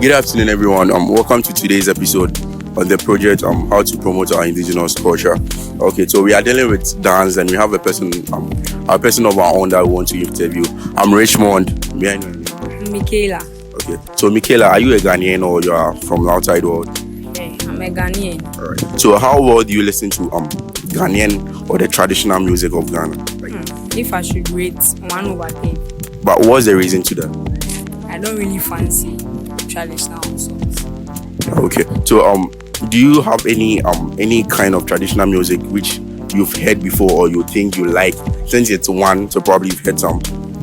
Good afternoon, everyone. Welcome to today's episode on the project how to promote our indigenous culture. Okay, so we are dealing with dance, and we have a person of our own that we want to interview. I'm Richmond. May I know your name? Michaela. Okay, so Michaela, are you a Ghanaian or you are from the outside world? Yeah, I'm a Ghanaian. All right. So how well do you listen to Ghanaian or the traditional music of Ghana? If I should rate 1/10, But what's the reason to that? I don't really fancy traditional songs. Okay, so do you have any kind of traditional music which you've heard before or you think you like? Since it's one, so probably you've heard some.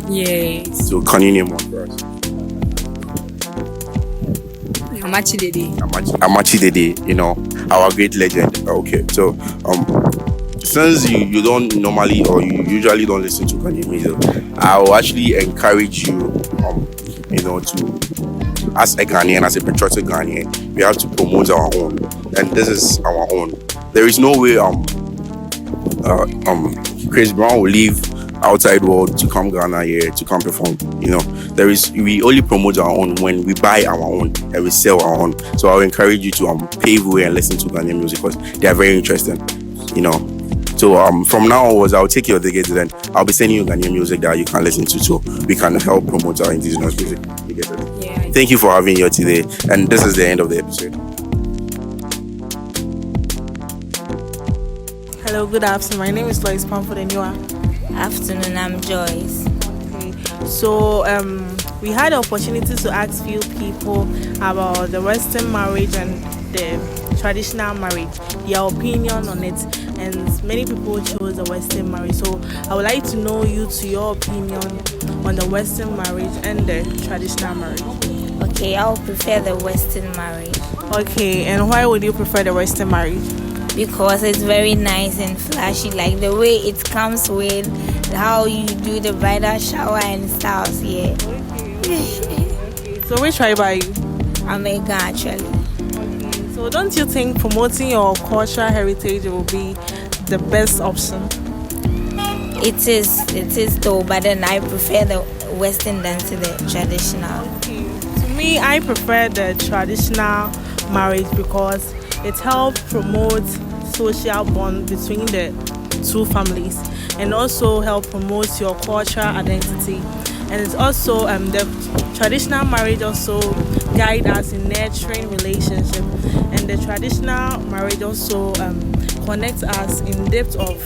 Yes. So can you name one for us? Amachi Dede. Amachi Dede, our great legend. Okay, so since you don't normally or you usually don't listen to Ghanaian music, I will actually encourage you to, as a Ghanaian, as a patriotic Ghanaian, we have to promote our own, and this is our own. There is no way Chris Brown will leave outside world to come Ghana here to come perform. We only promote our own when we buy our own and we sell our own. So I will encourage you to pave way and listen to Ghanaian music because they are very interesting. So from now onwards, I'll take your tickets and I'll be sending you Ghanaian music that you can listen to, so we can help promote our indigenous music. You get it? Yeah. Thank you for having me here today, and this is the end of the episode. Hello, good afternoon. My name is Lois Pamford and you are? Afternoon, I'm Joyce. Okay. So we had the opportunity to ask few people about the Western marriage and the traditional marriage, their opinion on it, and many people chose the Western marriage. So I would like to know your opinion on the Western marriage and the traditional marriage. Okay, I would prefer the Western marriage. Okay, and why would you prefer the Western marriage? Because it's very nice and flashy, like the way it comes with how you do the bridal shower and styles, yeah. Okay. So which tribe are you? I'm a Ga actually. Okay. So don't you think promoting your cultural heritage will be the best option? It is though, but then I prefer the Western than to the traditional. Okay. To me, I prefer the traditional marriage because it helps promote social bond between the two families and also help promote your cultural identity. And it's also the traditional marriage also guide us in nurturing relationship, and the traditional marriage also connects us in depth of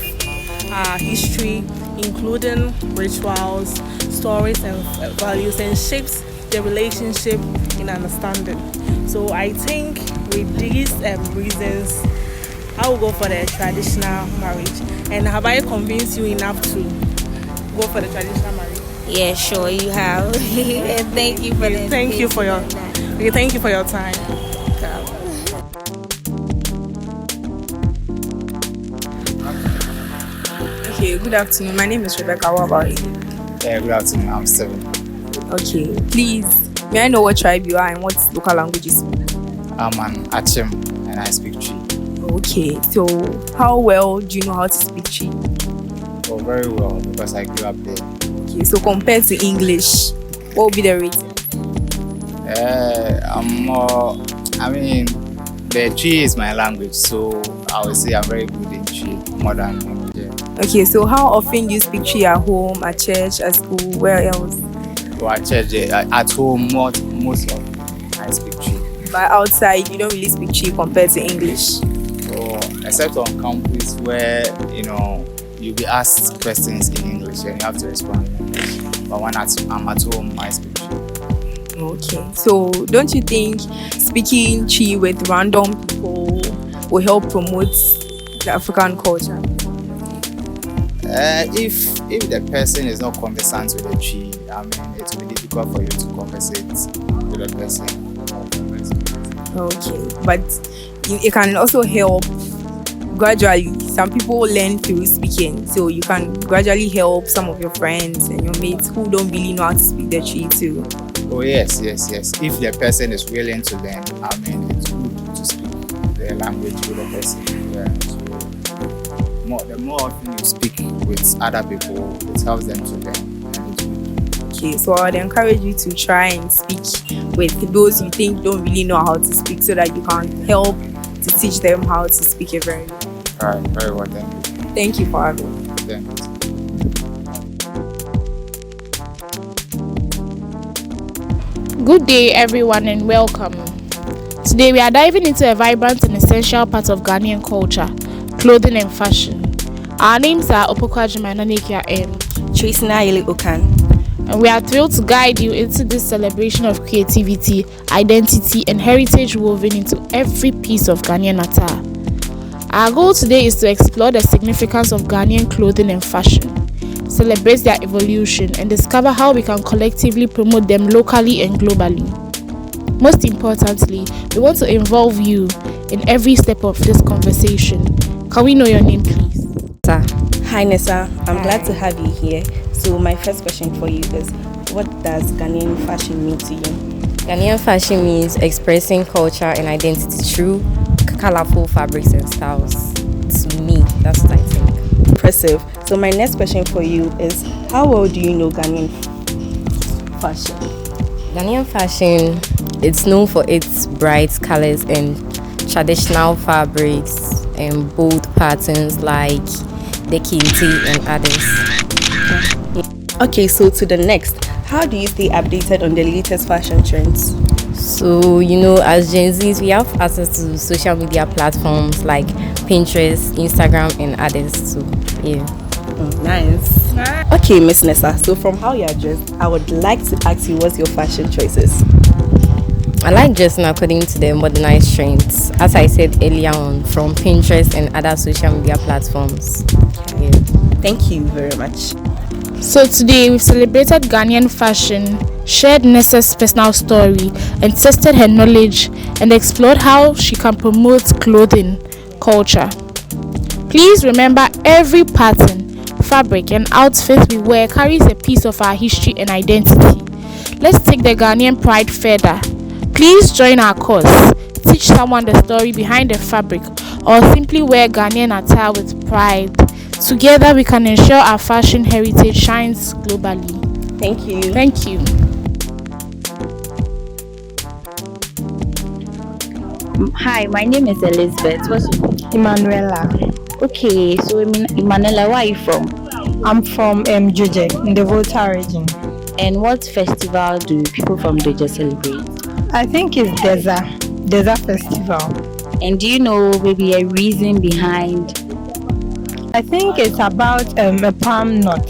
our history, including rituals, stories, and values, and shapes the relationship in understanding. So I think with these reasons, I will go for the traditional marriage. And have I convinced you enough to go for the traditional marriage? Yeah, sure you have. Thank you for the Thank you for your time. Okay, good afternoon. My name is Rebecca. What about you? Yeah, good afternoon. I'm Steven. Okay, please, may I know what tribe you are and what local language you speak? I'm an Achim and I speak Chi. Okay, so how well do you know how to speak Chi? Oh, very well because I grew up there. Okay, so compared to English, what would be the rating? The Chi is my language, so I would say I'm very good in Chi more than English. Yeah. Okay, so how often do you speak Chi at home, at church, at school, where else? Well, at church, at home, most of I speak Chi. But outside, you don't really speak Chi compared to English. So, except on campus where, you'll be asked questions in English and you have to respond in English. But when I'm at home, I speak Chi. Okay, so don't you think speaking Chi with random people will help promote the African culture? If the person is not conversant with the Chi, it will be difficult for you to conversate with the person. Okay, but it can also help gradually. Some people learn through speaking, so you can gradually help some of your friends and your mates who don't really know how to speak the Chi too. Oh yes. If the person is willing to learn, it's good to speak the language with the person. Yeah. So the more often you speak with other people, it helps them to learn, and it's good Okay, so I would encourage you to try and speak with those you think don't really know how to speak, so that you can help to teach them how to speak it very well. All right, very well, thank you. Thank you for having me. Thank you. Good day, everyone, and welcome. Today, we are diving into a vibrant and essential part of Ghanaian culture, clothing and fashion. Our names are Opokwajima Nanekia and Tracy Nayeli Okan. we are thrilled to guide you into this celebration of creativity, identity, and heritage woven into every piece of Ghanaian attire. Our goal today is to explore the significance of Ghanaian clothing and fashion, celebrate their evolution, and discover how we can collectively promote them locally and globally. Most importantly, we want to involve you in every step of this conversation. Can we know your name, please? Hi Nessa, I'm glad to have you here. So my first question for you is, what does Ghanaian fashion mean to you? Ghanaian fashion means expressing culture and identity through colorful fabrics and styles. To me, that's what I think. Impressive. So my next question for you is, how well do you know Ghanaian fashion? Ghanaian fashion, it's known for its bright colors and traditional fabrics and bold patterns like the kente and others. Okay, so to the next, how do you stay updated on the latest fashion trends? So, as Gen Zs, we have access to social media platforms like Pinterest, Instagram, and others too. Yeah. Nice. Okay, Miss Nessa, so from how you are dressed, I would like to ask you, what's your fashion choices? I like dressing according to the modernized trends, as I said earlier on, from Pinterest and other social media platforms. Yeah. Thank you very much. So today, we've celebrated Ghanaian fashion, shared Nessa's personal story, and tested her knowledge and explored how she can promote clothing culture. Please remember, every pattern, fabric, and outfit we wear carries a piece of our history and identity. Let's take the Ghanaian pride further. Please join our course, teach someone the story behind the fabric, or simply wear Ghanaian attire with pride. Together, we can ensure our fashion heritage shines globally. Thank you. Thank you. Hi, my name is Elizabeth. What's Emanuela. okay? So, Emanuela, where are you from? I'm from Joje in the Volta region. And what festival do people from Doja celebrate? I think it's Deza Festival. And do you know maybe a reason behind? I think it's about a palm nut.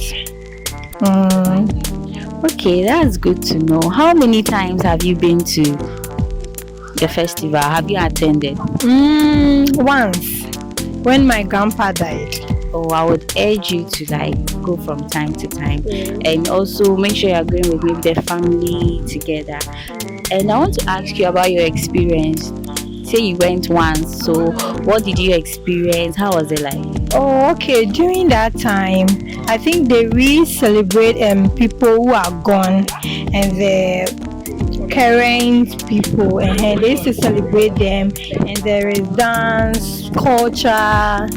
Okay, that's good to know. How many times have you been to the festival? Have you attended? Once, when my grandpa died. Oh, I would urge you to go from time to time, and also make sure you're going with maybe the family together. And I want to ask you about your experience. Say you went once, so what did you experience? How was it like? Oh, okay. During that time, I think they really celebrate people who are gone and the current people, and they used to celebrate them. And there is dance, culture.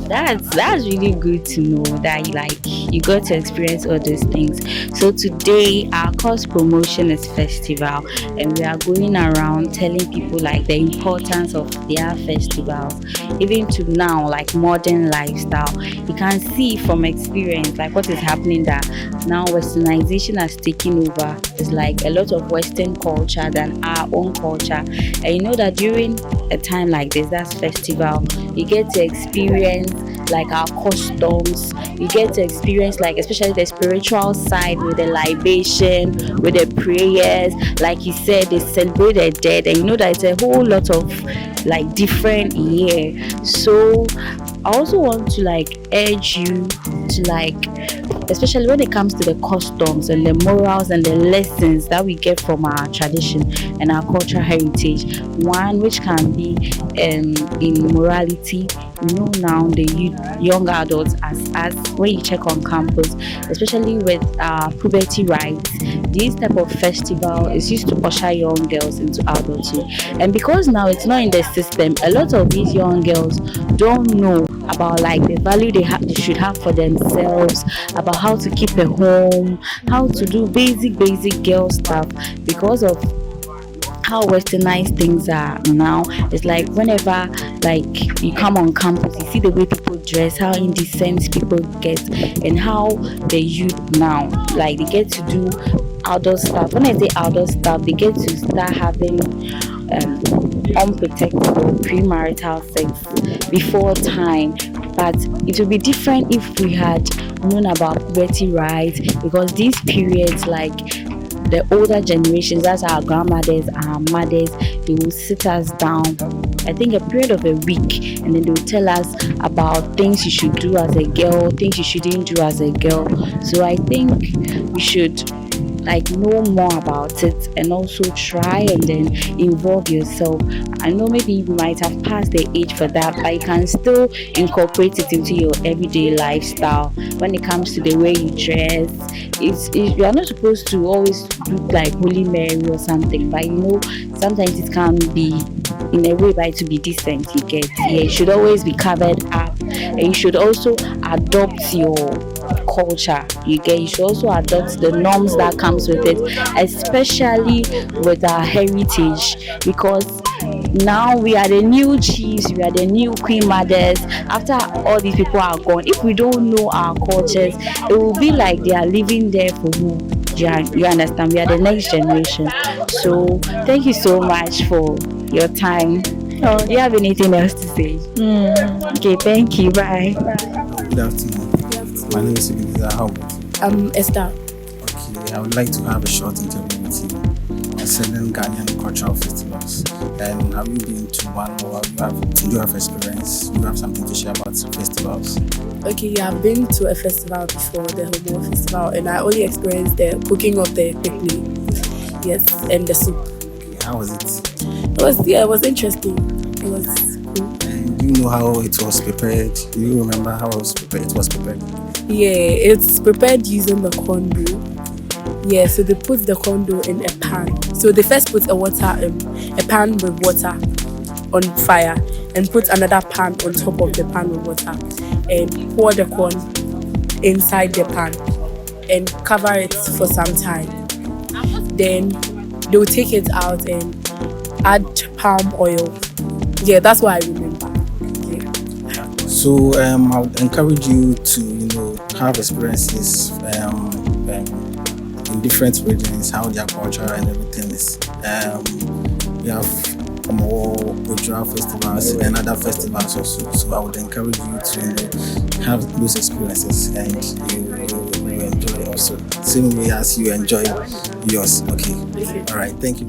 That's really good to know that you got to experience all those things. So today our course promotion is festival, and we are going around telling people the importance of their festivals, even to now modern lifestyle. You can see from experience what is happening, that now westernization has taken over. It's a lot of western culture than our own culture, and you know that during a time like this, that's festival, you get to experience our customs. You get to experience especially the spiritual side, with the libation, with the prayers. Like you said, they celebrate the dead, and you know that it's a whole lot of different year. So I also want to urge you to especially when it comes to the customs and the morals and the lessons that we get from our tradition and our cultural heritage. One which can be in morality. Now the young adults, as when you check on campus, especially with puberty rights, this type of festival is used to usher young girls into adulthood. And because now it's not in the system, a lot of these young girls don't know about like the value they should have for themselves, about how to keep a home, how to do basic girl stuff, because of how westernized things are now. It's like whenever like you come on campus, you see the way people dress, how indecent people get, and how the youth now, like, they get to do outdoor stuff. When I say outdoor stuff, they get to start having unprotected or premarital sex before time. But it would be different if we had known about puberty rights, because these periods, like the older generations, that's our grandmothers, our mothers, they will sit us down, I think a period of a week, and then they will tell us about things you should do as a girl, things you shouldn't do as a girl. So I think we should like know more about it, and also try and then involve yourself. I know maybe you might have passed the age for that, but you can still incorporate it into your everyday lifestyle. When it comes to the way you dress, you are not supposed to always look like Holy Mary or something, but you know, sometimes it can be in a way by to be decent. You get, yeah, it should always be covered up, and you should also adopt your culture. You should also adopt the norms that comes with it, especially with our heritage, because now we are the new chiefs, we are the new queen mothers. After all these people are gone, if we don't know our cultures, it will be like they are living there for who? You understand? We are the next generation. So thank you so much for your time. Oh, do you have anything else to say? Okay, thank you. Bye. Good afternoon. My name is Ebenezer. How about you? Esther. Okay, I would like to have a short interview with you concerning Ghanaian cultural festivals. And have you been to one, or do you have experience? Do you have something to share about festivals? Okay, yeah, I've been to a festival before, the Homo Festival, and I only experienced the cooking of the picnic. Yes, and the soup. Okay, how was it? It was interesting. It was cool. And do you know how it was prepared? Do you remember how it was prepared? Yeah, it's prepared using the kondo. Yeah, so they put the kondo in a pan. So they first put a pan with water on fire, and put another pan on top of the pan with water, and pour the corn inside the pan and cover it for some time. Then they will take it out and add palm oil. Yeah, that's what I remember. Yeah. So I would encourage you to have experiences in different regions, how their culture and everything is. We have more cultural festivals and other festivals also. So I would encourage you to have those experiences, and you enjoy also. Same way as you enjoy yours. Okay. All right. Thank you.